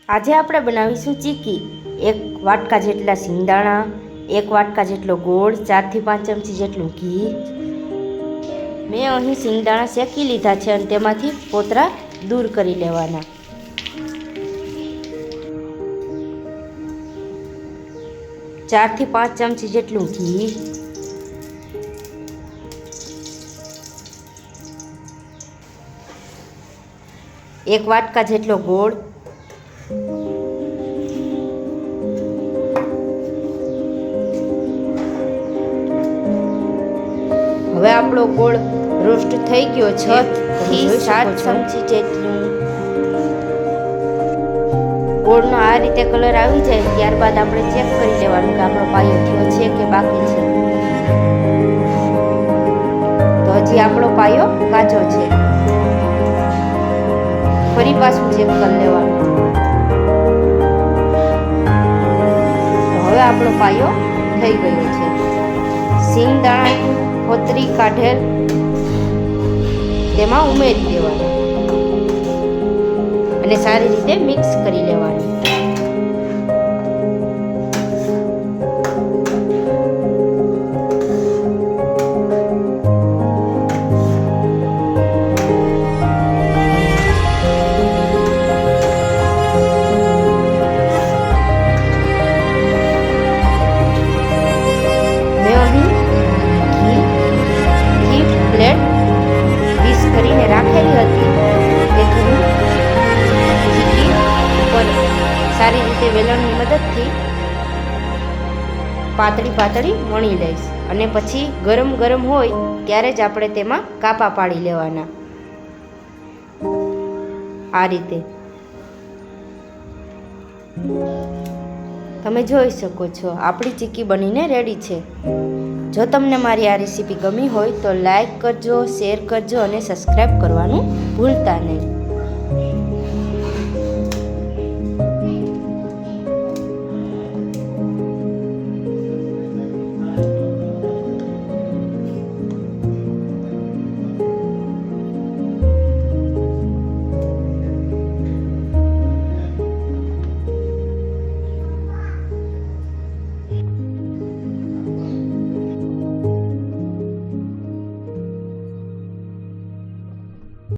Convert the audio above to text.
આજે આપણે બનાવીશું ચીકી। 1 વાટકા જેટલા સિંગદાણા, 1 વાટકા જેટલો ગોળ, 4 થી 5 ચમચી જેટલું ઘી। મેં અહીં સિંગદાણા શેકી લીધા છે અને તેમાંથી પોતરા દૂર કરી લેવાના। ચાર થી 5 ચમચી જેટલું ઘી, 1 વાટકા જેટલો ગોળ, હવે આપણો ગોળ રોસ્ટ થઈ ગયો છે। 6 થી 7 ચમચી જેટલું ગોળનો આ રીતે કલર આવી જાય ત્યારબાદ આપણે ચેક કરી લેવાનું કે આપણો પાયો થયો છે કે બાકી છે। તો હજી આપણો પાયો કાચો છે, ફરી પાછું ચેક કરી લેવાનું। તો હવે આપણો પાયો થઈ ગયો છે। સિંગદાણા ફોતરી કાઢેલ તેમાં ઉમેરી દેવાનું અને સારી રીતે મિક્સ કરી લેવાનું। મેં અહીં પ્લેટ ડીશ કરીને રાખેલી હતી તેથી હું ચીકી ઉપર સારી રીતે વેલણની મદદથી પાતળી વણી લઈશ અને પછી ગરમ ગરમ હોય ત્યારે જ આપણે તેમાં કાપા પાડી લેવાના। આ રીતે તમે જોઈ શકો છો આપણી ચીકી બનીને રેડી છે। જો તમને મારી આ રેસીપી ગમી હોય તો લાઈક કરજો, શેર કરજો અને સબસ્ક્રાઈબ કરવાનું ભૂલતા નહીં।